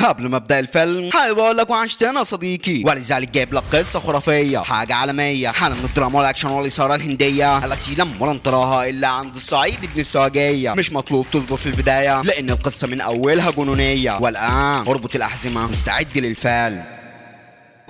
قبل ما ابدا الفيلم حابب اقول لك وحشتنا يا صديقي، ولذلك جايب لك قصه خرافيه، حاجه عالميه، حاله من الدراما والاكشن والاثاره الهنديه التي لم نراها الا عند الصعيد ابن السواجيه. مش مطلوب تصبر في البدايه لان القصه من اولها جنونيه. والان اربط الاحزمه مستعد للفيلم.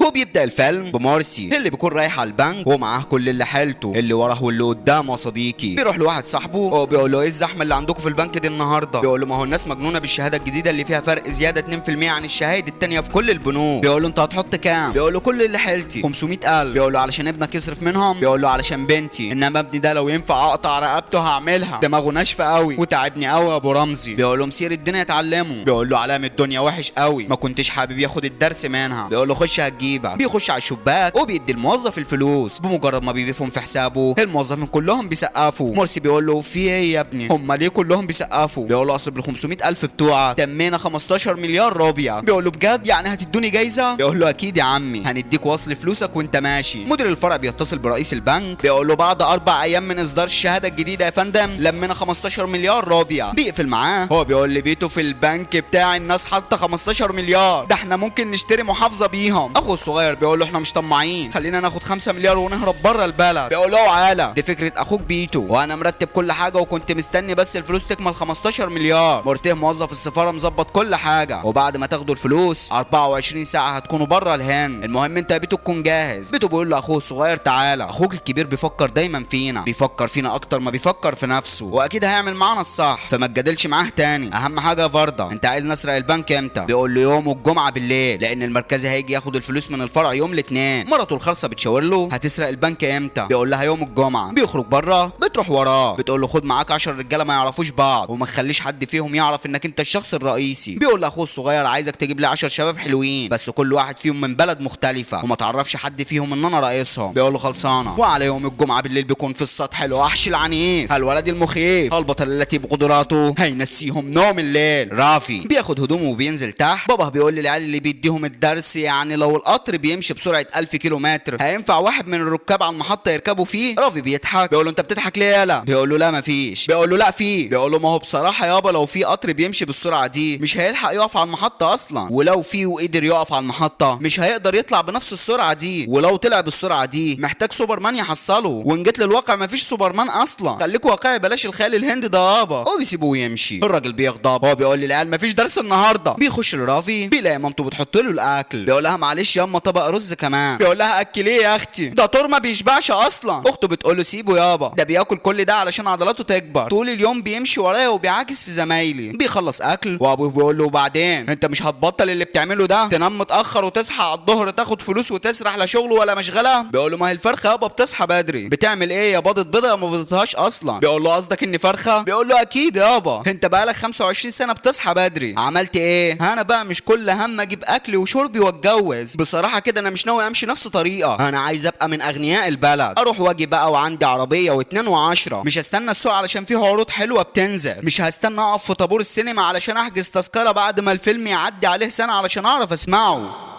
هو بيبدأ الفيلم بمارسي اللي بيكون رايح على البنك ومعاه كل اللي حيلته، اللي وراه واللي قدامه يا صديقي. بيروح لواحد صاحبه وبيقول له ايه الزحمه اللي عندكم في البنك دي النهارده؟ بيقول له ما هو الناس مجنونه بالشهاده الجديده اللي فيها فرق زياده 2% عن الشهايد التانيه في كل البنوك. بيقول له انت هتحط كام؟ بيقول له كل اللي حيلتي 500,000. بيقول له علشان ابنك يصرف منهم؟ بيقول له علشان بنتي، انما ابني ده لو ينفع اقطع رقبته هعملها، دماغه ناشفه قوي وتعبني قوي يا ابو رمزي. بيقول له مسير الدنيا اتعلمه. بيقول له علام الدنيا وحش قوي، ما كنتش حابب ياخد الدرس منها. بيقول له خش هتجيبك. بيخش على الشباك وبيدي الموظف الفلوس. بمجرد ما بيضيفهم في حسابه الموظفين كلهم بيسقفوا. مرسي بيقول له في ايه يا ابني؟ هم ليه كلهم بيسقفوا؟ بيقول له اصل بال 500,000 بتوعك تمينا 15 مليار روبيا. بيقول له بجد يعني هتدوني جايزه؟ بيقول له اكيد يا عمي، هنديك وصل فلوسك وانت ماشي. مدير الفرع بيتصل برئيس البنك بيقول له بعد 4 ايام من اصدار الشهاده الجديده يا فندم لمينا 15 مليار روبيا. بيقفل معاه. هو بيقول لي بيته في البنك بتاع الناس حاطه 15 مليار، ده احنا ممكن نشتري محافظه بيهم. اخو الصغير بيقول له احنا مش طماعين، خلينا ناخد 5 مليار ونهرب بره البلد. بيقول له عالة دي فكره اخوك بيتو، وانا مرتب كل حاجه وكنت مستني بس الفلوس تكمل 15 مليار. مرتيه موظف السفاره مظبط كل حاجه، وبعد ما تاخدوا الفلوس 24 ساعه هتكونوا بره الهند. المهم انت يا بيتو تكون جاهز. بيتو بيقول له اخوه الصغير تعالى، اخوك الكبير بيفكر دايما فينا، بيفكر فينا اكتر ما بيفكر في نفسه، واكيد هيعمل معانا الصح، فما تجادلش معاه تاني. اهم حاجه يا فرده، انت عايز نسرق البنك امتى؟ بيقول له يوم الجمعه بالليل، لان المركزي هيجي ياخد الفلوس من الفرع يوم الاثنين. مراته الخالصه بتشاور له هتسرق البنك امتى؟ بيقول لها يوم الجمعه. بيخرج بره، بتروح وراه بتقول له خد معاك 10 رجاله ما يعرفوش بعض وما تخليش حد فيهم يعرف انك انت الشخص الرئيسي. بيقول لاخوه الصغير عايزك تجيب لي 10 شباب حلوين بس كل واحد فيهم من بلد مختلفه وما تعرفش حد فيهم ان انا رئيسهم. بيقول له خلصانه. وعلى يوم الجمعه بالليل بيكون في السطح الوحش العنيف الولد المخيف البطل التي بقدراته هينسيهم نوم الليل. رافي بياخد هدومه وبينزل تحت. بابا بيقول للعيال اللي بيديهم الدرس يعني لو القطر بيمشي بسرعه 1000 كيلومتر هينفع واحد من الركاب على المحطه يركبوا فيه؟ رافي بيضحك. بيقول له انت بتضحك ليه يالا؟ بيقول له لا مفيش. بيقول له لا في. بيقول له ما هو بصراحه يابا لو في قطر بيمشي بالسرعه دي مش هيلحق يقف على المحطه اصلا، ولو في وقدر يقف على المحطه مش هيقدر يطلع بنفس السرعه دي، ولو طلع بالسرعه دي محتاج سوبرمان يحصله، وان جيت للواقع مفيش سوبرمان اصلا. خليك واقعي بلاش الخيال الهندي ده يابا. هو بيسيبوه يمشي. الراجل بيغضب. هو بيقول للعيال مفيش درس النهارده. بيخش لرافي بيلاقي مامته بتحط له الاكل. بيقول لها معلش ياما طبق رز كمان. بيقول لها اكليه يا اختي، ده طور ما بيشبعش اصلا. اخته بتقول له سيبه يابا، ده بياكل كل ده علشان عضلاته تكبر، طول اليوم بيمشي ورايا وبيعاكس في زمايلي. بيخلص اكل وابوه بيقول له وبعدين انت مش هتبطل اللي بتعمله ده؟ تنام متاخر وتصحى على الظهر تاخد فلوس وتسرح لا شغل ولا مشغله؟ بيقول له ما هي الفرخه يابا بتصحى بدري. بتعمل ايه يا باضت بيضه يا ما بيضتهاش اصلا؟ بيقول له قصدك اني فرخه؟ بيقول له اكيد يابا، انت بقالك 25 سنه بتصحى بدري. عملت ايه؟ انا بقى مش كل هم اجيب اكلي وشربي واتجوز. بصراحه كده انا مش ناوي امشي نفس طريقه، انا عايز ابقى من اغنياء البلد، اروح واجي بقى وعندي عربيه و2 و10. مش هستنى السوق علشان فيه عروض حلوه بتنزل، مش هستنى اقف في طابور السينما علشان احجز تذكره بعد ما الفيلم يعدي عليه سنه علشان اعرف اسمعه.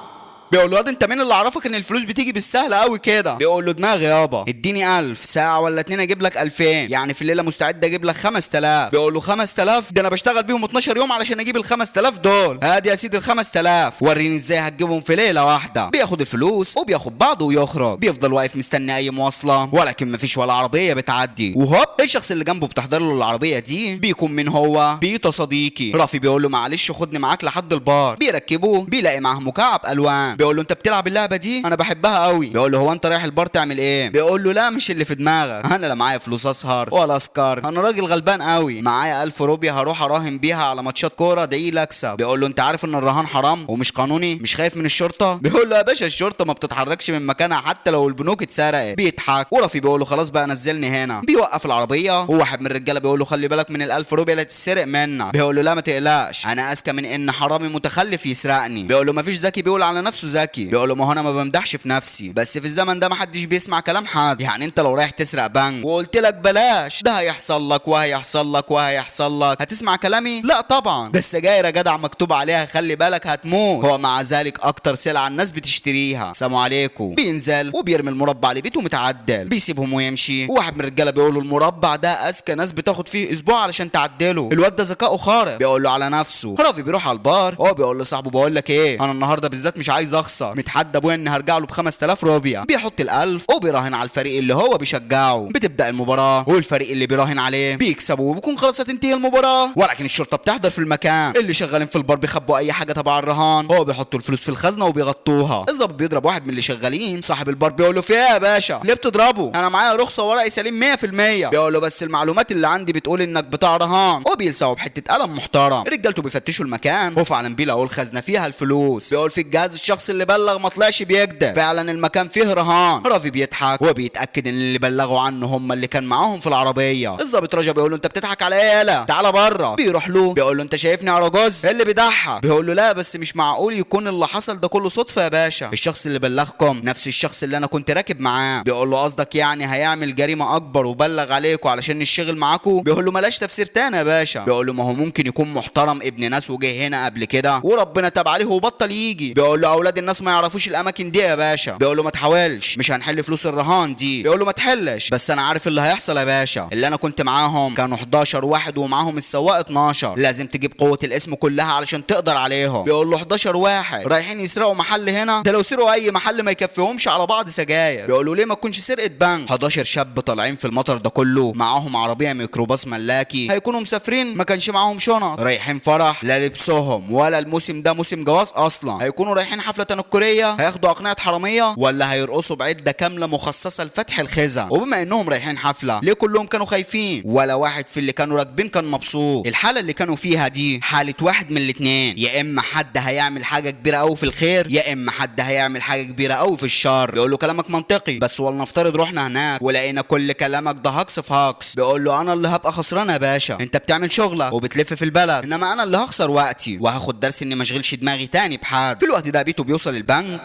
بيقول له انت مين اللي عرفك ان الفلوس بتيجي بالسهل قوي كده؟ بيقول له دماغي يابا، اديني 1000 ساعه ولا 2 اجيب لك 2000، يعني في الليله مستعد اجيب لك 5000. بيقول له 5000 ده انا بشتغل بيهم 12 يوم علشان اجيب ال 5000 دول. هادي يا سيدي ال 5000 وريني ازاي هتجيبهم في ليله واحده. بياخد الفلوس وبياخد بعضه ويخرج. بيفضل واقف مستني اي مواصله ولكن مفيش ولا عربيه بتعدي. وهوب الشخص اللي جنبه بتحضر له العربيه دي بيكون من هو بيتو صديقي. رافي بيقول له معلش خدني معاك لحد البار. بيركبوه بيلاقي معاه مكعب الوان. بيقول له انت بتلعب اللعبه دي؟ انا بحبها قوي. بيقول له هو انت رايح البار تعمل ايه؟ بيقول له لا مش اللي في دماغك، انا لا معايا فلوس اسهر ولا اسكر، انا راجل غلبان قوي، معايا 1000 روبيا هروح اراهن بيها على ماتشات كوره ادعي لي اكسب. بيقول له انت عارف ان الرهان حرام ومش قانوني؟ مش خايف من الشرطه؟ بيقول له يا باشا الشرطه ما بتتحركش من مكانها حتى لو البنوك اتسرقت. بيضحك. ورافي بيقول له خلاص بقى نزلني هنا. بيوقف العربيه وواحد من الرجاله بيقول له خلي بالك من ال1000 روبيا اللي تتسرق منك. بيقول له لا ما تقلقش، انا اذكى من ان حرامي متخلف يسرقني. بيقول له مفيش ذكي بيقول على نفسه ذكي. بيقول له ما هو انا ما بمدحش في نفسي، بس في الزمن ده ما حدش بيسمع كلام حد. يعني انت لو رايح تسرق بنك وقلت لك بلاش، ده هيحصل لك وهيحصل لك وهيحصل لك، هتسمع كلامي؟ لا طبعا. ده السجاير يا جدع مكتوب عليها خلي بالك هتموت، هو مع ذلك اكتر سلعه الناس بتشتريها. سلام عليكم. بينزل وبيرمي المربع لبيته متعدل، بيسيبهم ويمشي. وواحد من الرجاله بيقول له المربع ده اذكى ناس بتاخد فيه اسبوع علشان تعدله. الواد ده ذكائه خارق. بيقول له على نفسه. رافي بيروح على البار، هو بيقول لصاحبه بقول لك ايه، انا النهارده بالذات مش عايز اخسر، متحدى ابويا اني هرجع له ب 5000 روبيا. بيحط ال1000 وبيراهن على الفريق اللي هو بيشجعه. بتبدا المباراه والفريق اللي بيراهن عليه بيكسبوا وبيكون خلاص هتنتهي المباراه، ولكن الشرطه بتحضر في المكان. اللي شغالين في البار بيخبوا اي حاجه تبع الرهان، هو بيحطوا الفلوس في الخزنه وبيغطوها. الظابط بيضرب واحد من اللي شغالين. صاحب البار بيقول له في ايه يا باشا؟ ليه بتضربه؟ انا معايا رخصه ورقي سليم 100%. بيقول له بس المعلومات اللي عندي بتقول انك بتاع رهان. وبيلسعوا بحته قلم محترم. رجالته بيفتشوا المكان وفعلا بيلاقوا الخزنه فيها الفلوس. بيقول في الجهاز الشخص اللي بلغ ما طلعش بيكذب، فعلا المكان فيه رهان. رافي بيضحك وبيتاكد ان اللي بلغوا عنه هم اللي كان معاهم في العربيه. الظابط رجا بيقول له انت بتضحك على ايه يالا؟ تعالى بره. بيروح له بيقول له انت شايفني يا رجوز؟ اللي بيضحك. بيقول له لا بس مش معقول يكون اللي حصل ده كله صدفه يا باشا، الشخص اللي بلغكم نفس الشخص اللي انا كنت راكب معاه. بيقول له قصدك يعني هيعمل جريمه اكبر وبلغ عليكم علشان نشتغل معاكم؟ بيقول له ملاش تفسير تاني يا باشا. بيقول له ما هو ممكن يكون محترم ابن ناس وجه هنا قبل كده وربنا تاب عليه وبطل يجي. بيقول له اولاد الناس ما يعرفوش الاماكن دي يا باشا. بيقول له ما تحاولش، مش هنحل فلوس الرهان دي. بيقول له ما تحلش، بس انا عارف اللي هيحصل يا باشا. اللي انا كنت معاهم كانوا 11 واحد ومعاهم السواق 12، لازم تجيب قوه الاسم كلها علشان تقدر عليهم. بيقول له 11 واحد رايحين يسرقوا محل هنا؟ ده لو سرقوا اي محل ما يكفيهمش على بعض سجاير. بيقول له ليه ما تكونش سرقه بنك؟ 11 شاب طالعين في المطر ده كله معاهم عربيه ميكروباص ملاكي، هيكونوا مسافرين ما كانش معاهم شنط، رايحين فرح لا لبسهم ولا الموسم ده موسم جواز اصلا، هيكونوا رايحين حفله تنكريه، هياخدوا اقنعه حراميه، ولا هيرقصوا بعده كامله مخصصه لفتح الخزن؟ وبما انهم رايحين حفله ليه كلهم كانوا خايفين؟ ولا واحد في اللي كانوا راكبين كان مبسوط. الحاله اللي كانوا فيها دي حاله واحد من الاثنين، يا اما حد هيعمل حاجه كبيره قوي في الخير، يا اما حد هيعمل حاجه كبيره قوي في الشر. بيقول له كلامك منطقي، بس ولنفترض رحنا هناك ولقينا كل كلامك ده هكس في هكس. بيقول له انا اللي هبقى خسران يا باشا، انت بتعمل شغلك وبتلف في البلد، انما انا اللي هخسر وقتي وهاخد درس اني ما اشغلش دماغي تاني بحد. في الوقت ده بيتو بيوصل البنك،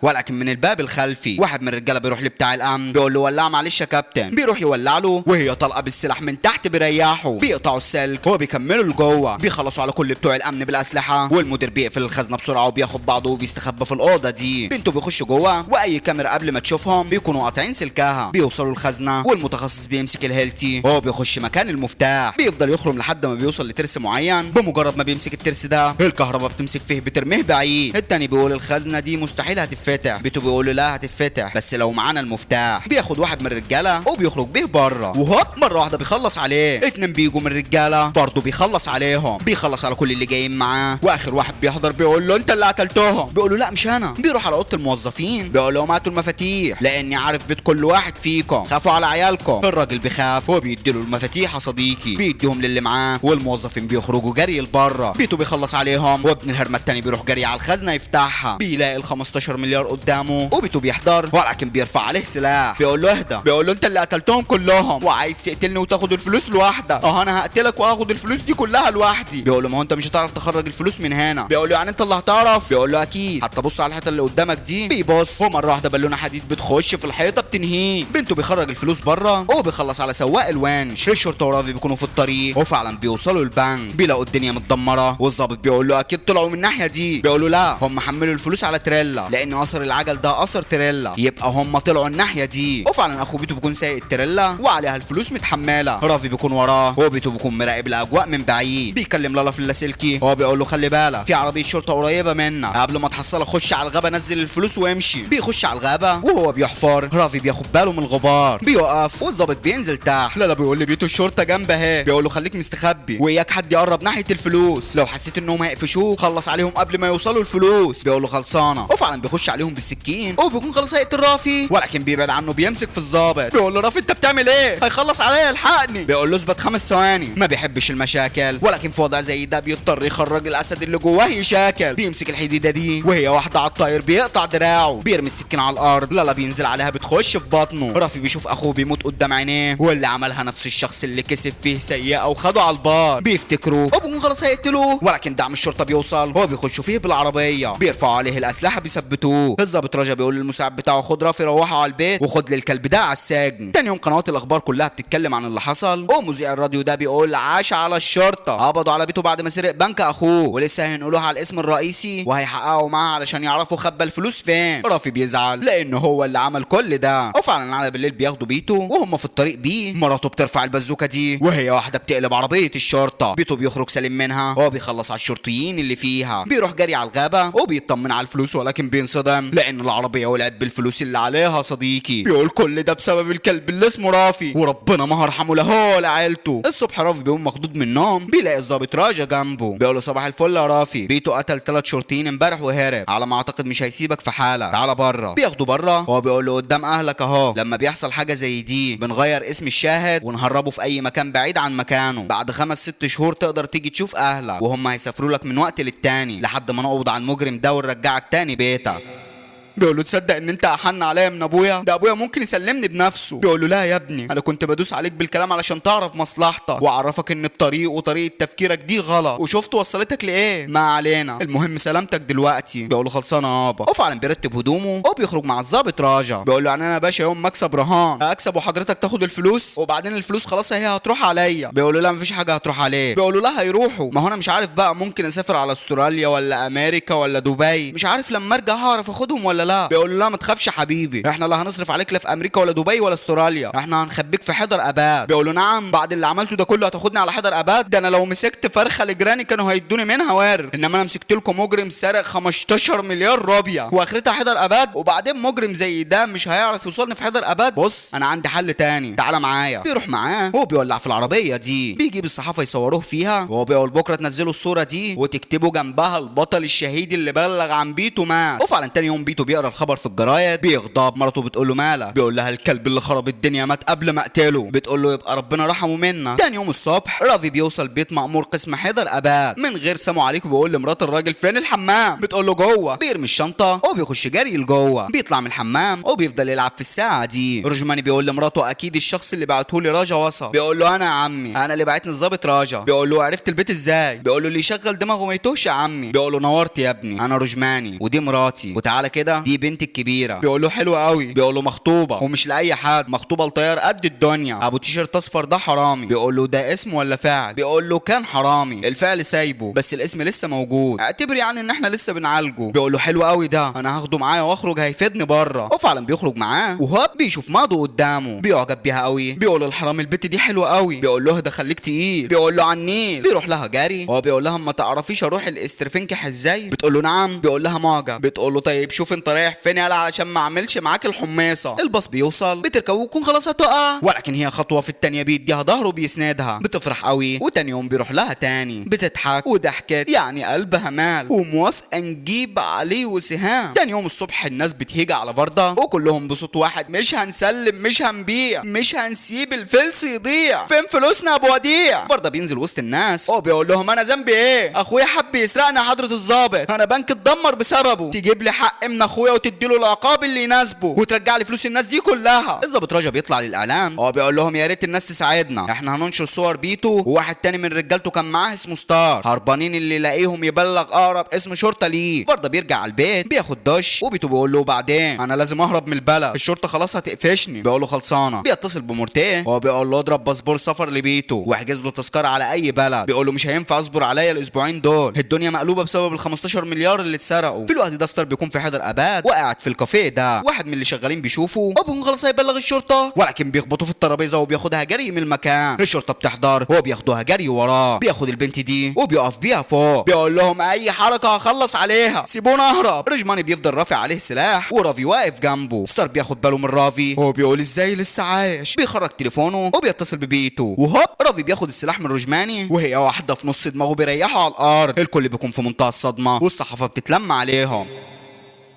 ولكن من الباب الخلفي واحد من الرجاله بيروح لبتاع الامن بيقول له ولع معلش يا كابتن. بيروح يولع له وهي طلقه بالسلاح من تحت بيريحه. بيقطعوا السلك وبيكملوا لجوه، بيخلصوا على كل بتوع الامن بالاسلحه، والمدير بيقفل الخزنه بسرعه وبياخد بعضه وبيستخبى في الاوضه دي. بنته بيخش جوه واي كاميرا قبل ما تشوفهم بيكونوا قاطعين سلكها. بيوصلوا الخزنه والمتخصص بيمسك الهيلتي وهو بيخش مكان المفتاح، بيفضل يخرم لحد ما بيوصل لترس معين. بمجرد ما بيمسك الترس ده الكهرباء بتمسك فيه بترميه بعيد. التاني بيقول الخزنه دي مستحيل هتتفتح. بيتو بيقول له لا هتتفتح بس لو معانا المفتاح. بياخد واحد من الرجاله وبيخرج بيه بره، وهوب مره واحده بيخلص عليه. اتنين بيجوا من الرجاله برضه بيخلص عليهم، بيخلص على كل اللي جايين معاه. واخر واحد بيحضر بيقول له انت اللي قتلتهم. بيقول له لا مش انا. بيروح على اوضه الموظفين بيقول لهم هاتوا المفاتيح لاني عارف بيت كل واحد فيكم، خافوا على عيالكم. الراجل بيخاف وبيديله المفاتيح يا صديقي، بيديهم للي معاه والموظفين بيخرجوا جري لبره. بيتو بيخلص عليهم وابن الهرمه التاني بيروح جري على الخزنه يفتحها، بيلاقي ال 15 مليار قدامه وبيتو بيحضر ولكن بيرفع عليه سلاح. بيقول له اهدى، بيقول له انت اللي قتلتهم كلهم وعايز تقتلني وتاخد الفلوس لوحدك. انا هقتلك واخد الفلوس دي كلها لوحدي. بيقول له ما هو انت مش هتعرف تخرج الفلوس من هنا. بيقول له يعني انت اللي هتعرف؟ بيقول له اكيد، حتى بص على الحيطه اللي قدامك دي. بيبص ومره واحده بالونه حديد بتخش في الحيطه بتنهيه. بنته بيخرج الفلوس بره وبيخلص على سواق الوانش. الشرطه ورافي بيكونوا في الطريق وفعلا بيوصلوا البنك، بيلاقوا الدنيا متدمره والظابط بيقول له اكيد طلعوا من الناحيه دي. بيقول له لا هم حملوا الفلوس على تريلا لان اثر العجل ده اثر تريلا، يبقى هم طلعوا الناحيه دي. وفعلا اخو بيتو بيكون سايق التريلا وعليها الفلوس متحمله. رافي بيكون وراه وبيتو بيكون مراقب الاجواء من بعيد. بيكلم لالا في اللاسلكي هو بيقول له خلي بالك في عربيه شرطه قريبه منا، قبل ما تحصلها خش على الغابه نزل الفلوس وامشي. بيخش على الغابه وهو بيحفر رافي بياخد باله من الغبار، بيوقف والظابط بينزل تحت. لالا بيقول لي بيتو الشرطه جنبه اهي، بيقول له خليك مستخبي واياك حد يقرب ناحيه الفلوس، لو حسيت انهم هيقفشوه خلص عليهم قبل ما يوصلوا الفلوس. بيقول له خلصانه وفعلا بيخش عليهم عليهم بالسكين وبيكون خلاص هيقتل رافي، ولكن بيبعد عنه بيمسك في الظابط بيقول له رافي انت بتعمل ايه؟ هيخلص عليا الحقني. بيقول له اثبت 5 ثواني. ما بيحبش المشاكل، ولكن في وضع زي ده بيضطر يخرج الاسد اللي جواه يشاكل. بيمسك الحديده دي وهي واحده على الطاير بيقطع دراعه، بيرمي السكين على الارض. لالا بينزل عليها بتخش في بطنه. رافي بيشوف اخوه بيموت قدام عينيه، واللي عملها نفس الشخص اللي كسب فيه سيئه وخده على البار. بيفتكروا ابوهم خلاص هيقتلوه، ولكن دعم الشرطه بيوصل. هو بيخشوا فيه بالعربيه، بيرفعوا عليه الاسلحه بيثبتوه. الظابط رجا بيقول للمساعد بتاعه خد رافي روحه على البيت وخد للكلب ده على السجن. تاني يوم قنوات الاخبار كلها بتتكلم عن اللي حصل، ومذيع الراديو ده بيقول عاش على الشرطه، قبضوا على بيته بعد ما سرق بنك اخوه، ولسه هينقلوه على الاسم الرئيسي وهيحققوا معاه علشان يعرفوا خبى الفلوس فين. رافي بيزعل لانه هو اللي عمل كل ده. وفعلا على بالليل بياخدوا بيته وهم في الطريق بيه، مراته بترفع البازوكه دي وهي واحده بتقلب عربيه الشرطه. بيته بيخرج سليم منها، هو بيخلص على الشرطيين اللي فيها، بيروح جري على الغابه وبيطمن على الفلوس، ولكن بينصدم لان العربيه ولعت بالفلوس اللي عليها. صديقي بيقول كل ده بسبب الكلب اللي اسمه رافي، وربنا ما هرحمه لا هو ولا عيلته. الصبح رافي بيقوم مخضوض من النوم، بيلاقي الظابط راجا جنبه. بيقول له صباح الفل يا رافي، بيته قتل 3 شرطيين امبارح وهرب، على ما اعتقد مش هيسيبك في حالك، تعالى بره. بياخده بره، هو بيقول له قدام اهلك اهو، لما بيحصل حاجه زي دي بنغير اسم الشاهد ونهربه في اي مكان بعيد عن مكانه. بعد 5-6 شهور تقدر تيجي تشوف اهلك، وهم هيسافروا لك من وقت للتاني لحد ما نقبض على المجرم ده ونرجعك تاني بيتك. بيقول له تصدق ان انت احن عليا من ابويا؟ ده ابويا ممكن يسلمني بنفسه. بيقول له لا يا ابني، انا كنت بدوس عليك بالكلام علشان تعرف مصلحتك واعرفك ان الطريق وطريقه تفكيرك دي غلط، وشفت وصلتك لايه. ما علينا، المهم سلامتك دلوقتي. بيقول له خلصانه يابا. وفعلا بيرتب هدومه وبيخرج مع الظابط راجا. بيقول له يعني انا يا باشا يوم مكسب رهان اكسب وحضرتك تاخد الفلوس، وبعدين الفلوس خلاص هي هتروح عليا. بيقول له لا مفيش حاجه هتروح عليك. بيقول له لا هيروحوا، ما هو انا مش عارف بقى، ممكن اسافر على استراليا ولا امريكا ولا دبي، مش عارف لما ارجع هعرف اخدهم ولا لا. بيقول له لا ما تخافش يا حبيبي، احنا لا هنصرف عليك لا في امريكا ولا دبي ولا استراليا، احنا هنخبيك في حيدر اباد. بيقول له نعم، بعد اللي عملته ده كله هتاخدني على حيدر اباد؟ ده انا لو مسكت فرخه لجيراني كانوا هيدوني منها وارد، انما انا مسكت لكم مجرم سارق 15 مليار روبيا واخرتها حيدر اباد، وبعدين مجرم زي ده مش هيعرف يوصلني في حيدر اباد. بص انا عندي حل تاني، تعالى معايا. بيروح معاه، هو بيولع في العربيه دي، بيجيب الصحافه يصوروه فيها، وهو بيقول بكره تنزلوا الصوره دي وتكتبوا جنبها البطل الشهيد اللي بلغ عن بيته مات. وفعلا تاني يوم بيته بيقرا الخبر في الجرايد، بيغضب. مراته بتقول له مالك؟ بيقول لها الكلب اللي خرب الدنيا مات قبل ما اقتله. بتقول له يبقى ربنا رحمه منا. تاني يوم الصبح رافي بيوصل بيت مأمور قسم حيدر اباد من غير سلام عليكم، بيقول لمرات الراجل فين الحمام؟ بتقول له جوه. بيرمي الشنطه وبيخش جري لجوه، بيطلع من الحمام وبيفضل يلعب في الساعه دي. رجماني بيقول لمراته اكيد الشخص اللي بعته لي راجا وصل. بيقول له انا يا عمي، انا اللي بعتني الظابط راجا. بيقول له عرفت البيت ازاي؟ بيقول له اللي يشغل دماغه ما يتوهش يا عمي. بيقول له نورت يا ابني، انا رجماني ودي مراتي، وتعالى كده دي بنتي الكبيره. بيقول له حلو قوي. بيقول له مخطوبه، ومش لاي حد، مخطوبه لطيار قد الدنيا، ابو تيشيرت اصفر ده حرامي. بيقول له ده اسم ولا فعل؟ بيقول له كان حرامي، الفعل سايبه بس الاسم لسه موجود، اعتبر يعني ان احنا لسه بنعالجه. بيقول له حلو قوي ده، انا هاخده معايا واخرج هيفيدني بره. وفعلا بيخرج معاه، وهوب بيشوف ماضو قدامه، بيعجب بيها قوي. بيقول له الحرامي البت دي حلوه قوي. بيقول له ده خليك تقيل. بيقول له على النيل. بيروح لها جاري، هو بيقول لها ما تعرفيش اروح الاسترفنكح ازاي؟ بتقول له نعم. بيقول لها معجب. بتقول له طيب شوف انت رايح فين يالا علشان ما اعملش معاك الحماصه. الباص بيوصل، بتركب وتكون خلاص هتقع، ولكن هي خطوه في التانيه بيديها ظهره بيسندها. بتفرح قوي، وتاني يوم بيروح لها تاني، بتضحك وضحكت يعني قلبها مال، وموافقه نجيب عليه وسهام. تاني يوم الصبح الناس بتهيج على فرده، وكلهم بصوت واحد مش هنسلم، مش هنبيع، مش هنسيب الفلس يضيع، فين فلوسنا يا ابو وديع؟ فرده بينزل وسط الناس وبيقول لهم انا ذنبي ايه؟ اخويا حب يسرقني يا حضره الظابط، انا بنك اتدمر بسببه، تجيب لي حق من اخويا وتديله العقاب اللي يناسبه وترجع لي فلوس الناس دي كلها. الظابط رجب بيطلع للاعلام، هو بيقول لهم يا ريت الناس تساعدنا، احنا هننشر صور بيته وواحد تاني من رجالته كان معاه اسمه ستار، هربانين اللي يلاقيهم يبلغ اقرب اسم شرطه ليه. فرده بيرجع على البيت، بياخد دش، وبيته بيقول له بعدين انا لازم اهرب من البلد، الشرطه خلاص هتقفشني. بيقول له خلصانه. بيتصل بمرتيه، هو بيقول له اضرب باسبور سفر لبيته واحجز له تذكره على اي بلد. بيقول له مش هينفع اصبر عليا الاسبوعين دول، الدنيا مقلوبه بسبب ال 15 مليار اللي اتسرقوا. في الوقت ده ستار بيكون في حيدر اباد وقاعد في الكافيه ده، واحد من اللي شغالين بيشوفه ابوهم خلاص هيبلغ الشرطه، ولكن بيخبطوا في الترابيزه وبياخدها جري من المكان. الشرطه بتحضر، هو بياخدوها جري وراه، بياخد البنت دي وبيقف بيها فوق، بيقول لهم اي حركه هخلص عليها، سيبونا اهرب. رجماني بيفضل رافع عليه سلاح، ورافي واقف جنبه. ستار بياخد باله من رافي، هو بيقول ازاي لسه عايش، بيخرج تليفونه وبيتصل ببيته، وهوب رافي بياخد السلاح من رجماني، وهي واحده في نص دماغه بيريحه على الارض. الكل بيكون في منتهى الصدمه، والصحافه بتتلم عليهم.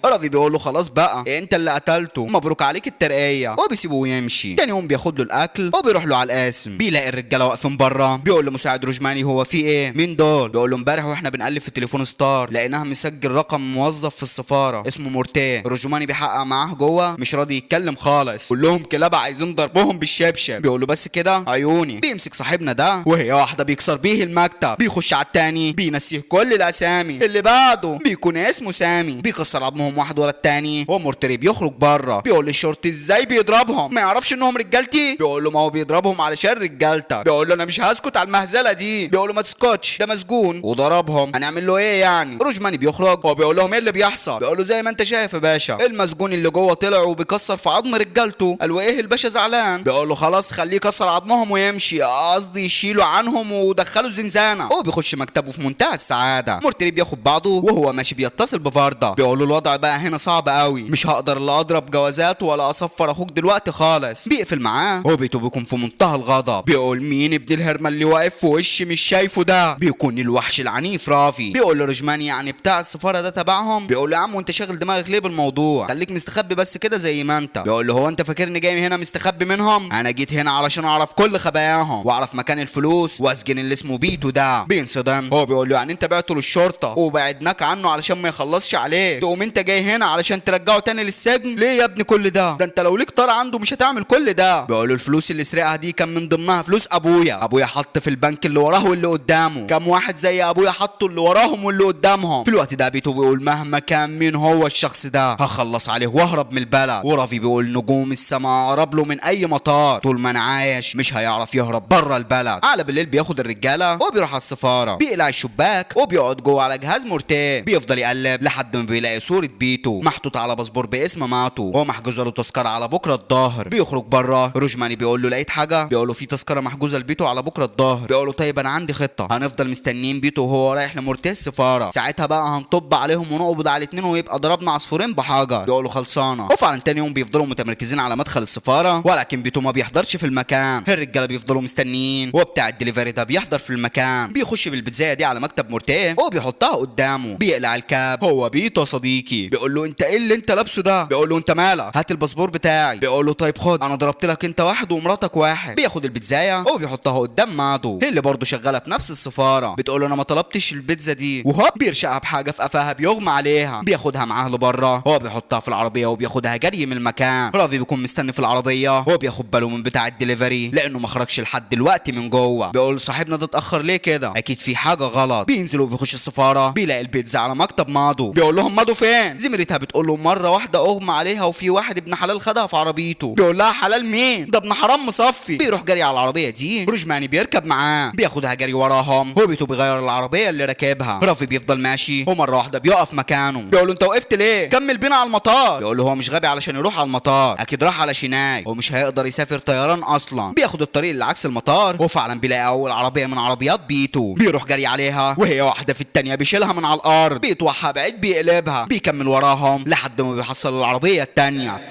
رافي بيقول له خلاص بقى انت اللي قتلته، مبروك عليك الترقيه، وبيسيبه ويمشي. تاني يوم بياخد له الاكل وبيروح له على القاسم. بيلاقي الرجاله واقفين بره. بيقول لمساعد روجماني هو في ايه؟ مين دول؟ بيقول له امبارح واحنا بنقلب في التليفون ستار لقيناها مسجل رقم موظف في السفاره اسمه مورتيه. روجماني بيحقق معاه جوه مش راضي يتكلم خالص، كلهم كلاب عايزين ضربهم بالشبشب. بيقول له بس كده عيوني. بيمسك صاحبنا ده وهي واحده بيكسر بيه المكتب. بيخش على التاني بينسيه كل الاسامي. اللي بعده بيكون اسمه سامي. بيكسر عظمهم واحد ورا التاني. ومورتيه بيخرج بره. بيقول للشرطي ازاي بيضربهم؟ ما يعرفش انهم رجالتي؟ بيقول له ما هو بيضربهم علشان رجالتك. بيقول له انا مش هسكت على المهزله دي. بيقول له ما تسكتش ده مسجون وضربهم، هنعمل له ايه يعني؟ روجماني بيخرج وبيقول لهم ايه اللي بيحصل؟ بيقول له زي ما انت شايف يا باشا، المسجون اللي جوه طلع وبيكسر في عظم رجالته. قال وايه الباشا زعلان؟ بيقول له خلاص خليه يكسر عظمهم ويمشي، قصدي يشيلوا عنهم ودخلوا الزنزانه. هو بيخش مكتبه في منتهى السعاده. مورتيه بياخد بعضه وهو ماشي بيتصل بفاردا. بيقول له الوضع بقى هنا صعب قوي، مش هقدر لا اضرب جوازات ولا اصفر اخوك دلوقتي خالص. بيقفل معاه وبيتو بيكون في منتهى الغضب. بيقول مين ابن الهرمه اللي واقف في وشي مش شايفه ده؟ بيكون الوحش العنيف رافي. بيقول له روجماني يعني بتاع السفاره ده تبعهم؟ بيقول له يا عم وانت شاغل دماغك ليه بالموضوع؟ خليك مستخبي بس كده زي ما انت. بيقول له هو انت فاكرني جاي هنا مستخبي منهم؟ انا جيت هنا علشان اعرف كل خباياهم واعرف مكان الفلوس واسجن اللي اسمه بيتو ده. بينصدم. هو بيقول له يعني انت بعته للشرطه وبعدناك عنه علشان ما يخلصش عليه، تقوم انت جاي هنا علشان ترجعه تاني للسجن؟ ليه يا ابني كل ده انت لو ليك طار عنده مش هتعمل كل ده. بيقول له الفلوس اللي سرقها دي كان من ضمنها فلوس ابويا حط في البنك اللي وراه واللي قدامه. كم واحد زي ابويا حطوا اللي وراهم واللي قدامهم. في الوقت ده بيتو بيقول مهما كان مين هو الشخص ده هخلص عليه واهرب من البلد. ورافي بيقول نجوم السماء قرب له من اي مطار، طول ما انا عايش مش هيعرف يهرب بره البلد. على بالليل بياخد الرجاله وبيروح على السفاره. بيقلع الشباك وبيقعد جوه على جهاز مورتيه. بيفضل يقلب لحد ما بيلاقي صوره بيتو محطوط على باسبور باسم ماتو ومحجوزه له تذكره على بكره الظهر. بيخرج بره. روجماني بيقول له لقيت حاجه؟ بيقول له في تذكره محجوزه لبيتو على بكره الظهر. بيقول له طيب انا عندي خطه، هنفضل مستنيين بيتو وهو رايح لمورتيه السفاره، ساعتها بقى هنطب عليهم ونقبض على الاثنين ويبقى ضربنا عصفورين بحجر. بيقول له خلصانه. وفعلا تاني يوم بيفضلوا متمركزين على مدخل السفاره، ولكن بيتو ما بيحضرش في المكان. الرجاله بيفضلوا مستنيين وبتاع الدليفري ده بيحضر في المكان. بيخش بالبيتزايه دي على مكتب مورتيه وبيحطها قدامه. بيقلع الكاب. هو بيتو يا صديقي. بيقول له انت ايه اللي انت لابسه ده؟ بيقول له انت مالك؟ هات الباسبور بتاعي. بيقول له طيب خد، انا ضربت لك انت واحد ومراتك واحد. بياخد البيتزايه وبيحطها قدام ماتو اللي برضه شغاله في نفس السفاره. بتقول له انا ما طلبتش البيتزا دي، وهوب بيرشقها بحاجه في قفاها بيغمى عليها. بياخدها معاه لبره. هو بيحطها في العربيه وبياخدها جري من المكان. رافي بيكون مستني في العربيه وهو بياخد باله من بتاع الدليفري لانه ما خرجش لحد دلوقتي من جوه. بيقول صاحبنا ده اتاخر ليه كده؟ اكيد في حاجه غلط. بينزل وبيخش السفاره. بيلاقي البيتزا على مكتب مادو. بيقول لهم مادو فين؟ زميلتها بتقول له مره واحده اغمى عليها وفي واحد ابن حلال خدها في عربيته. بيقول لها حلال مين؟ ده ابن حرام مصفي. بيروح جري على العربيه دي. روجماني بيركب معاه بياخدها جري وراهم. هو بيتو بيغير العربيه اللي راكبها. رافي بيفضل ماشي ومره واحده بيقف مكانه. بيقول له انت وقفت ليه؟ كمل بينا على المطار. بيقول له هو مش غبي علشان يروح على المطار، اكيد راح على شيناي ومش هيقدر يسافر طيران اصلا. بياخد الطريق اللي عكس المطار وفعلا بيلاقي اول عربيه من عربيات بيتو. بيروح جري عليها وهي واحده في الثانيه بيشيلها من على الارض. بيطوحها بعيد بيقلبها. بيكمل وراهم لحد ما بيحصل العربيه الثانيه.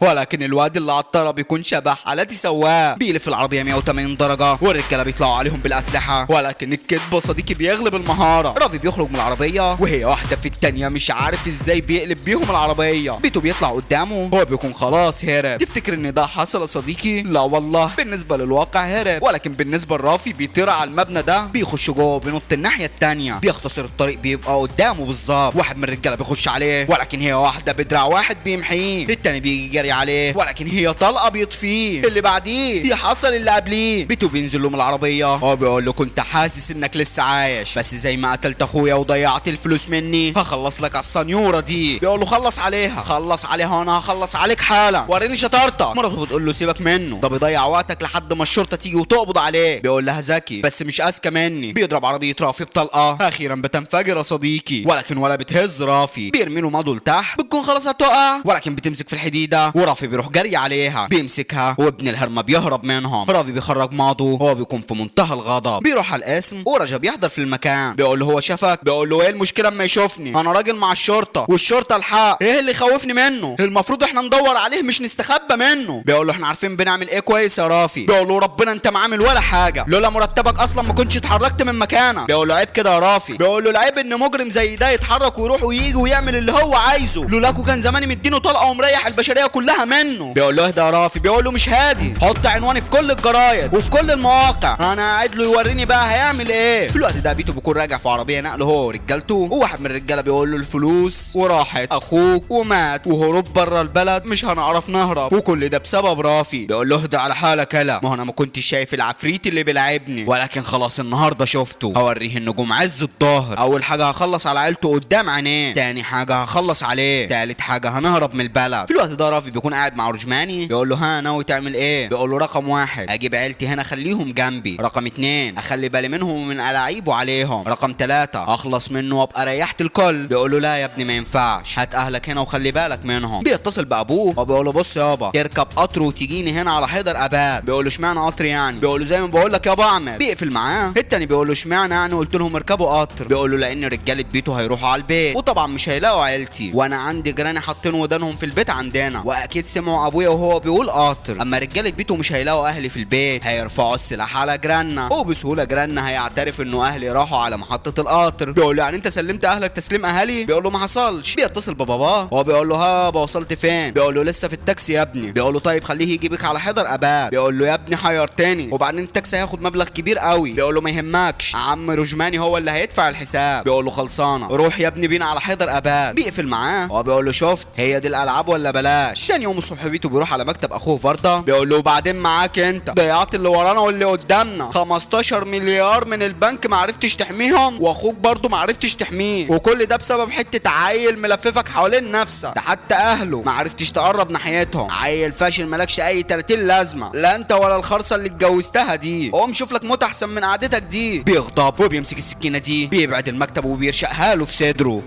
ولكن الواد اللي على الطاره بيكون شبه حالاتي سواق. بيلف العربيه 180 درجه والرجاله بيطلعوا عليهم بالاسلحه، ولكن الكذب صديقي بيغلب المهاره. رافي بيخرج من العربيه وهي واحده في الثانيه مش عارف ازاي بيقلب بيهم العربيه. بيتو بيطلع قدامه. هو بيكون خلاص هرب. تفتكر ان ده حصل يا صديقي؟ لا والله، بالنسبه للواقع هرب، ولكن بالنسبه لرافي بيطير على المبنى ده. بيخش جوه وبينط الناحيه الثانيه. بيختصر الطريق بيبقى قدامه بالظبط. واحد من الرجاله بيخش عليه ولكن هي واحده بدراع واحد بيمحيه. الثاني بيجي عليه ولكن هي طلقه بيطفيه. اللي بعديه يحصل اللي قبليه. بيتو بينزل له من العربيه. هو بيقول له كنت حاسس انك لسه عايش، بس زي ما قتلت اخويا وضيعت الفلوس مني هخلص لك على السنيوره دي. بيقول له خلص عليها. خلص عليها وانا هخلص عليك حالا، وريني شطارتك. مراته بتقول له سيبك منه، ده بيضيع وقتك لحد ما الشرطه تيجي وتقبض عليه. بيقول لها ذكي بس مش اذكى مني. بيضرب عربيه رافي بطلقه اخيرا بتنفجر يا صديقي، ولكن ولا بتهز رافي. بيرمي له مادو لتحت. بتكون خلاص هتقع ولكن بتمسك في الحديده ورافي بيروح جري عليها بيمسكها وابن الهرمه بيهرب منهم. رافي بيخرج ماضو وهو بيكون في منتهى الغضب. بيروح على القسم ورجا بيحضر في المكان. بيقول له هو شافك؟ بيقول له ايه المشكله اما يشوفني؟ انا راجل مع الشرطه والشرطه الحق، ايه اللي يخوفني منه؟ المفروض احنا ندور عليه مش نستخبى منه. بيقول له احنا عارفين بنعمل ايه كويس يا رافي. بيقول له ربنا انت ما عامل ولا حاجه، لولا مرتبك اصلا ما كنتش اتحركت من مكانك. بيقول له عيب كده يا رافي. بيقول له العيب ان مجرم زي ده يتحرك ويروح ويجي ويعمل اللي هو عايزه، لولاكوا كان زماني مدينه طلقه ومريح البشريه كلها منه. بيقول له اهدى يا رافي. بيقول له مش هادي، حط عنواني في كل الجرايد وفي كل المواقع، انا قاعد له يوريني بقى هيعمل ايه. في الوقت ده بيتو بيكون راجع في عربيه نقل هو ورجالته، وواحد من الرجاله بيقول له الفلوس وراحت اخوك ومات وهروب بره البلد مش هنعرف نهرب، وكل ده بسبب رافي. بيقول له اهدى على حالك يلا، ما هو انا ما كنتش شايف العفريت اللي بيلعبني، ولكن خلاص النهارده شفته، هوريه النجوم عز الظاهر. اول حاجه هخلص على عيلته قدام عينيه، تاني حاجه هخلص عليه، تالت حاجه هنهرب من البلد. في الوقت ده رافي بيكون قاعد مع رجماني بيقول له ها ناوي تعمل ايه؟ بيقول له رقم 1 اجيب عيلتي هنا خليهم جنبي، رقم 2 اخلي بالي منهم ومن الاعيب وعليهم، رقم 3 اخلص منه وابقى ريحت الكل. بيقول له لا يا ابني ما ينفعش، هات اهلك هنا وخلي بالك منهم. بيتصل بابوه وبيقول له بص يابا تركب قطر وتجيني هنا على حيدر اباد. بيقول له اشمعنى قطر يعني؟ بيقول له زي ما بقول لك يابا اعمل. بيقفل معاه. التاني بيقول له اشمعنى يعني قلت لهم اركبوا قطر؟ بيقول له لان رجاله بيته هيروحوا على البيت وطبعا مش هيلاقوا عيلتي، وانا عندي جيراني حاطين ودانهم في البيت عندنا واكيد سمعوا ابويا وهو بيقول قطر، اما رجاله بيته مش هيلاقوا اهلي في البيت هيرفعوا السلاح على جيراننا، وبسهوله جيراننا هيعترف انه اهلي راحوا على محطه القطر. بيقول له يعني انت سلمت اهلك تسليم اهالي؟ بيقول له ما حصلش. بيتصل بباباه وهو بيقول له ها وصلت فين؟ بيقول له لسه في التاكسي يا ابني. بيقول له طيب خليه يجيبك على حيدر اباد. بيقول له يا ابني حيرتني، وبعدين التاكسي هياخد مبلغ كبير قوي. بيقول له ما يهمكش عم رجماني هو اللي هيدفع الحساب. بيقول له خلصانه روح يا ابني بينا على حيدر اباد. بيقفل معاه وهو بيقول له شفت هي دي الالعاب ولا بلاش؟ تاني يوم الصبح بيتو بيروح على مكتب اخوه فرده بيقول له وبعدين معاك انت ضيعت اللي ورانا واللي قدامنا، 15 مليار من البنك ما عرفتش تحميهم، واخوك برضه ما عرفتش تحميه، وكل ده بسبب حته عيل ملففك حوالين نفسك، ده حتى اهله ما عرفتش تقرب ناحيتهم، عيل فاشل مالكش اي 30 لازمه، لا انت ولا الخرصه اللي اتجوزتها دي، قوم شوف لك موت احسن من قعدتك دي. بيغضب وبيمسك السكينه دي بيبعد المكتب وبيرشقها له في صدره.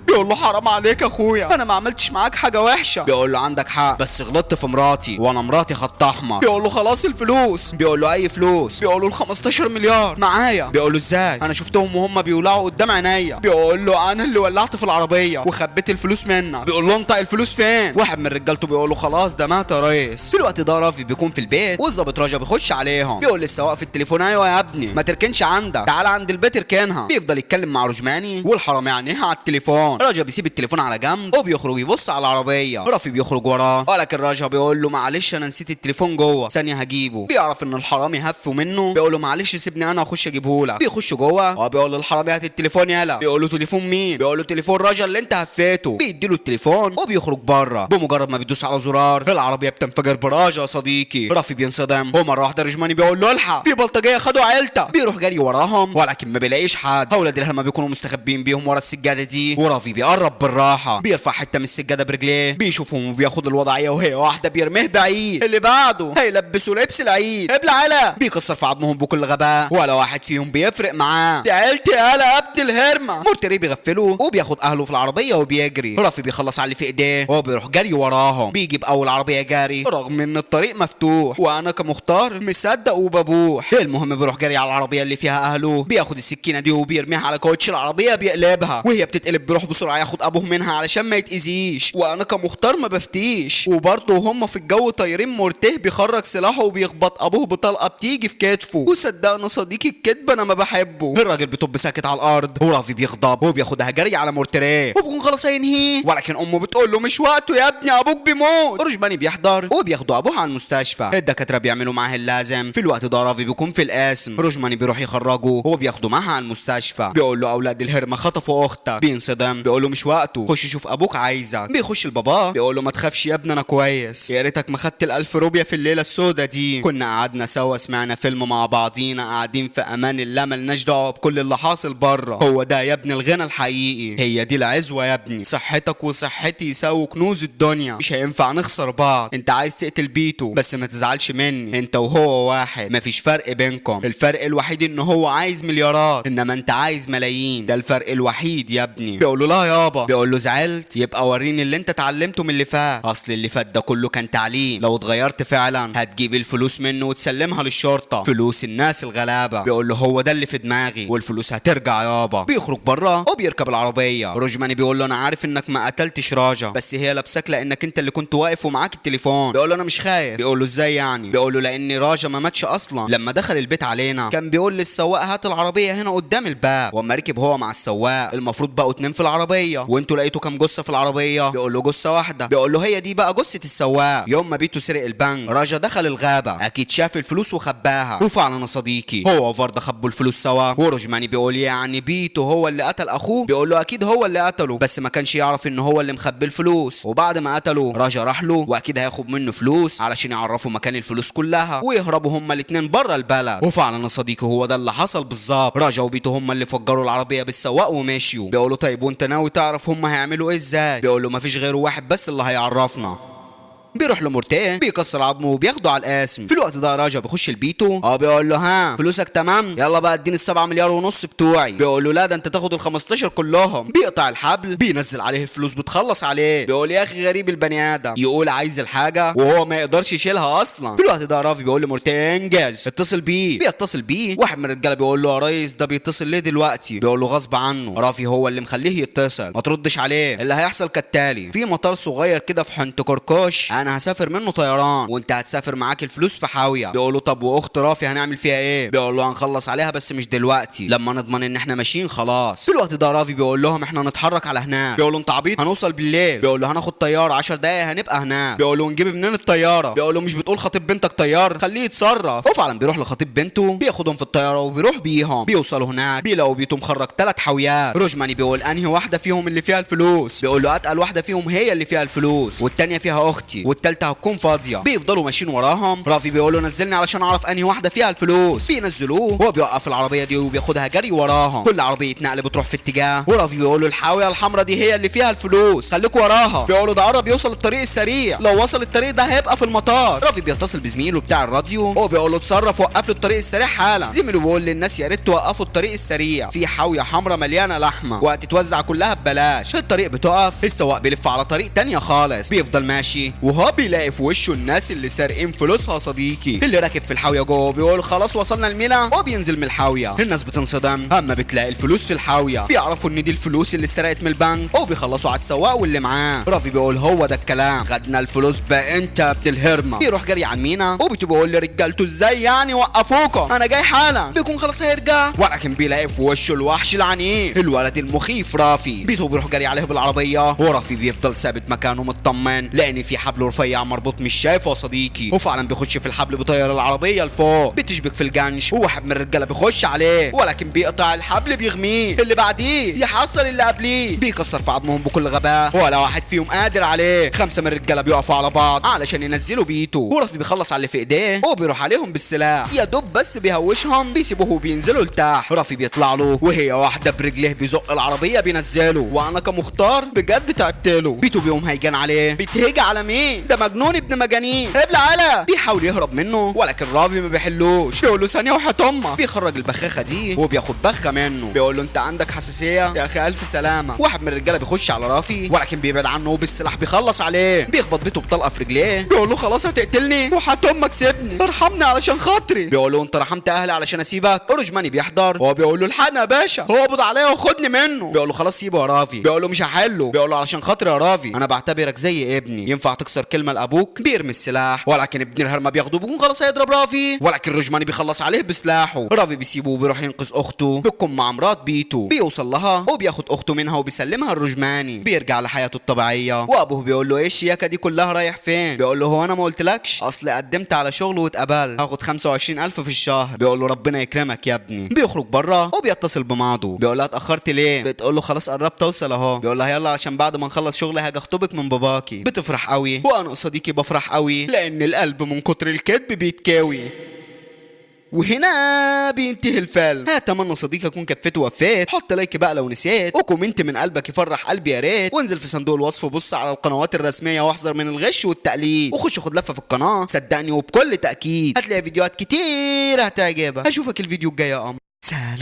بيقول له حرام عليك يا اخويا انا ما عملتش معاك حاجه وحشه. بيقول له عندك حق بس غلطت في مراتي وانا مراتي خط احمر. بيقول له خلاص الفلوس. بيقول له اي فلوس؟ بيقول له ال 15 مليار معايا. بيقول له ازاي؟ انا شفتهم وهم بيولعوا قدام عينيا. بيقول له انا اللي ولعت في العربيه وخبيت الفلوس منك. بيقول له انت الفلوس فين؟ واحد من رجالته بيقول له خلاص ده مات يا ريس. في الوقت ده رافي بيكون في البيت والظابط رجا بيخش عليهم بيقول للسواق في التليفون ايوه يا ابني ما تركنش عندك تعال عند البيت اركنها. بيفضل يتكلم مع رجماني والحرامي عينيها على التليفون. رجا بيسيب التليفون على جنب وبيخرج يبص على العربيه. رافي بيخرج وراه ولكن رجا بيقول له معلش انا نسيت التليفون جوه ثانيه هجيبه. بيعرف ان الحرامي هفه منه بيقول له معلش سيبني انا اخش اجيبه لك. بيخش جوه وبيقول للحرامي هات التليفون يلا. بيقول له تليفون مين؟ بيقول له تليفون رجا اللي انت هفيته. بيديله التليفون وبيخرج بره. بمجرد ما بيدوس على زرار العربيه بتنفجر براجا يا صديقي. رافي بينصدم ومره واحده رجماني بيقول له الحق في بلطجيه خدوا عيلتك. بيروح جري وراهم ولكن ما بيلاقيش حد. اولاد الهرمه بيكونوا مستخبين بيهم ورا السجاده دي. ورافي بيقرب بالراحه بيرفع حته من السجاده برجليه بيشوفهم وبياخد الوضعيه وهي واحده بيرميه بعيد. اللي بعده هيلبسوا لبس العيد ابلع على بيكسر في عظمهم بكل غباء ولا واحد فيهم بيفرق معاه. دي عيلتي يالا ابن الهرمه. مرتري بيغفله وبياخد اهله في العربيه وبيجري. رافي بيخلص على اللي في ايديه وبيروح جري وراهم. بيجيب اول عربيه جاري رغم ان الطريق مفتوح وانا كمختار مصدق وببوح. المهم بيروح جري على العربيه اللي فيها اهله بياخد السكينه دي وبيرميها على كوتش العربيه بيقلبها وهي بتتقلب بيروح بسرعه ياخد ابوه منها علشان ما يتاذيش وانا كمختار ما بفتيش. وبرضه هم في الجو طايرين مرته بيخرج سلاحه وبيخبط ابوه بطلقه بتيجي في كتفه. وصدقنا صديقي الكذب انا ما بحبه. الراجل بيطب ساكت على الارض ورافي بيغضب وبياخدها جري على مرتريه وبيكون خلاص هينهيه ولكن امه بتقول له مش وقته يا ابني ابوك بيموت. رجباني بيحضر وبياخدوا ابوه على المستشفى. الدكاتره بيعملوا معاه اللازم. في الوقت ده رافي بيكون في القسم. رجماني بيروح يخرجه وبياخده معاه على المستشفى. بيقول له اولاد الهرمه خطفوا اختك. بينصدم بيقول له مش وقته خش شوف ابوك عايزك. بيخش البابا بيقول له ما تخافش يا ابني انا كويس يا ريتك ما خدت ال1000 روبيا في الليله السوداء دي. كنا قعدنا سوا سمعنا فيلم مع بعضينا قاعدين في امان الله ملناش دعوه بكل اللي حاصل بره. هو ده يا ابني الغنى الحقيقي هي دي العزوه يا ابني. صحتك وصحتي يساووا كنوز الدنيا مش هينفع نخسر بعض. انت عايز تقتل بيتو بس ما تزعلش مني انت وهو واحد مفيش فرق بينكم. الفرق الوحيد ان هو عايز مليارات انما انت عايز ملايين. ده الفرق الوحيد يا ابني. بيقول له لا لها يابا. بيقول له زعلت؟ يبقى وريني اللي انت اتعلمته من اللي فات، اصل اللي فات ده كله كان تعليم، لو اتغيرت فعلا هتجيب الفلوس منه وتسلمها للشرطه، فلوس الناس الغلابه. بيقول له هو ده اللي في دماغي والفلوس هترجع يابا. بيخرج بره وبيركب العربيه. روجماني بيقول له انا عارف انك ما قتلتش راجا، بس هي لابساك لانك انت اللي كنت واقف ومعاك التليفون. بيقول له انا مش خايف. بيقول له ازاي يعني؟ بيقول له لان راجا ما ماتش اصلا، لما دخل البيت علينا كان بيقول للسواق هات العربيه هنا قدام الباب، واما ركب هو مع السواق المفروض بقوا اتنين في العربيه، وانتوا لقيتوا كام جثه في العربيه؟ بيقول له جثه واحده. بيقول له هي دي بقى جثه السواق. يوم ما بيتو سرق البنك راجا دخل الغابه، اكيد شاف الفلوس وخباها، وفعلا يا صديقي هو وفرده خبوا الفلوس سوا. وروجماني بيقول يعني بيتو هو اللي قتل اخوه؟ بيقول له اكيد هو اللي قتله، بس ما كانش يعرف ان هو اللي مخبي الفلوس، وبعد ما قتله راجا راح له واكيد هياخد منه فلوس علشان يعرفوا مكان الفلوس كلها ويهربوا هما الاتنين بره البلد. وفعلا يا صديقي هو ده اللي حصل بالظبط. راجا وبيتو هما اللي فجروا العربيه بالسواق ومشيوا. بيقولوا طيب وانت ناوي تعرف هما هيعملوا ايه ازاي؟ بيقول له مفيش غيره واحد بس اللي هيعرفنا. بيروح لمورتيه بيكسر عظمه وبياخده على القاسم. في الوقت ده راجا بيخش لبيته بيقول له ها فلوسك تمام؟ يلا بقى اديني ال7 مليار ونص بتوعي. بيقول له لا ده انت تاخد ال15 كلهم. بيقطع الحبل بينزل عليه الفلوس بتخلص عليه. بيقول يا اخي غريب البني ادم يقول عايز الحاجه وهو ما يقدرش يشيلها اصلا. في الوقت ده رافي بيقول لمورتيه انجز اتصل بيه. بيتصل بيه واحد من الرجاله بيقول له يا ريس ده بيتصل ليه دلوقتي؟ بيقول له غصب عنه، رافي هو اللي مخليه يتصل، ما تردش عليه. اللي هيحصل كالتالي، في مطار صغير كده في حنت كركوش انا هسافر منه طيران وانت هتسافر معاك الفلوس في حاويه. بيقول له طب واخت رافي هنعمل فيها ايه؟ بيقول له هنخلص عليها بس مش دلوقتي، لما نضمن ان احنا ماشيين خلاص. في الوقت ده رافي بيقول لهم احنا نتحرك على هناك. بيقول له انت عبيط هنوصل بالليل. بيقول له هناخد طياره 10 دقايق هنبقى هناك. بيقول له نجيب منين الطياره؟ بيقول له مش بتقول خطيب بنتك طيار؟ خليه يتصرف. وفعلا بيروح لخطيب بنته بياخدهم في الطياره وبيروح بيهم. بيوصلوا هناك بيلاقوا بيته مخرج 3 حاويات. روجماني بيقول انهي واحده فيهم اللي فيها الفلوس؟ بيقول له اتقل واحده فيهم هي اللي فيها الفلوس والتانيه فيها اختي والتالته هتكون فاضيه. بيفضلوا ماشيين وراهم. رافي بيقول له نزلني علشان اعرف انهي واحده فيها الفلوس. بينزلوه هو بيوقف العربيه دي وبياخدها جري وراهم. كل عربيه نقل بتروح في اتجاه، ورافي بيقول له الحاويه الحمراء دي هي اللي فيها الفلوس خليكوا وراها. بيقول له ده قرب يوصل الطريق السريع، لو وصل الطريق ده هيبقى في المطار. رافي بيتصل بزميله بتاع الراديو هو بيقول له اتصرف وقف له الطريق السريع حالا. زميله بيقول للناس يا ريت توقفوا الطريق السريع، في حاويه حمراء مليانه لحمه وهتتوزع كلها ببلاش. الطريق بتقف، السواق بيلف على طريق تانية خالص. بيفضل ماشي وهو بيلاقي في وشه الناس اللي سارقين فلوسها صديقي. اللي راكب في الحاويه جوه بيقول خلاص وصلنا المينا وبينزل من الحاويه. الناس بتصدم اما بتلاقي الفلوس في الحاويه. بيعرفوا ان دي الفلوس اللي اتسرقت من البنك وبيخلصوا على السواق واللي معاه. رافي بيقول هو ده الكلام، خدنا الفلوس بقى انت يا ابن الهرمه. بيروح جري على المينا وبيقول لرجالته ازاي يعني وقفوكم انا جاي حالا. بيكون خلاص هيرجع ولكن بيلاقي في وشه الوحش العنيف الولد المخيف رافي. بيروح جري عليه بالعربيه ورافي بيفضل ثابت مكانه مطمن لان في حبل رفيع مربوط مش شايفه يا صديقي. وفعلا بيخش في الحبل بيطير العربيه لفوق، بتشبك في الجنش وواحد من الرجاله بيخش عليه ولكن بيقطع الحبل بيغميه. اللي بعديه يحصل اللي قبليه، بيكسر في عظمهم بكل غباء ولا واحد فيهم قادر عليه. 5 من الرجاله بيقفوا على بعض علشان ينزلوا بيته. ورافي بيخلص على اللي في ايديه وبيروح عليهم بالسلاح، يا دوب بس بيهوشهم بيسيبوه وبينزلوا لتحت. رافي بيطلع له وهي واحده برجليه بيزق العربيه بينزله، وانا كمختار بجد تعبت له. بيتو بيقوم هيجان عليه، بيتهجى على مين؟ ده مجنون ابن مجانين ابلع على. بيحاول يهرب منه ولكن رافي ما بيحلوش. بيقول له ثانيه وحياة امك. بيخرج البخاخه دي وبياخد بخه منه. بيقول له انت عندك حساسيه يا اخي الف سلامه. واحد من الرجاله بيخش على رافي ولكن بيبعد عنه وبالسلاح بيخلص عليه. بيخبط بيته بطلقه في رجليه. بيقول له خلاص هتقتلني وحياة امك سيبني ارحمني علشان خاطري. بيقول له انت رحمت اهلي علشان اسيبك؟ روجماني بيحضر هو بيقول له الحقني يا باشا هو قبض عليا وخدني منه. بيقول له خلاص سيبه يا رافي. بيقول له مش هحله. بيقول له علشان خاطري يا رافي انا بعتبرك زي ابني، ينفع تكسر كلمه لابوك؟ بيرمي السلاح ولكن ابن الهرمه بياخده بيكون خلاص هيضرب رافي ولكن روجماني بيخلص عليه بسلاحه. رافي بيسيبه وبيروح ينقذ اخته بيكون مع مرات بيتو. بيوصل لها وبياخد اخته منها وبيسلمها الروجماني. بيرجع لحياته الطبيعيه وابوه بيقول له ايه الشياكه دي كلها رايح فين؟ بيقول له هو انا ما قلتلكش اصل قدمت على شغل واتقبلت هاخد 25,000 في الشهر. بيقول له ربنا يكرمك يا ابني. بيخرج بره وبيتصل بماضو بيقول لها اتاخرت ليه؟ بتقول له خلاص قربت اوصل اهو. بيقول لها يلا عشان بعد ما نخلص شغل هاجي اخطبك من باباكي. بتفرح قوي وانا صديقي بفرح قوي لان القلب من كتر الكذب بيتكاوي. وهنا بينتهي الفيلم. اتمنى صديقي اكون كفيت ووفيت. حط لايك بقى لو نسيت وكومنت من قلبك يفرح قلبي يا ريت، وانزل في صندوق الوصف بص على القنوات الرسميه واحذر من الغش والتقليد، وخش خد لفه في القناه صدقني وبكل تاكيد هتلاقي فيديوهات كتير هتعجبك. اشوفك الفيديو الجاي يا قمر. سلام.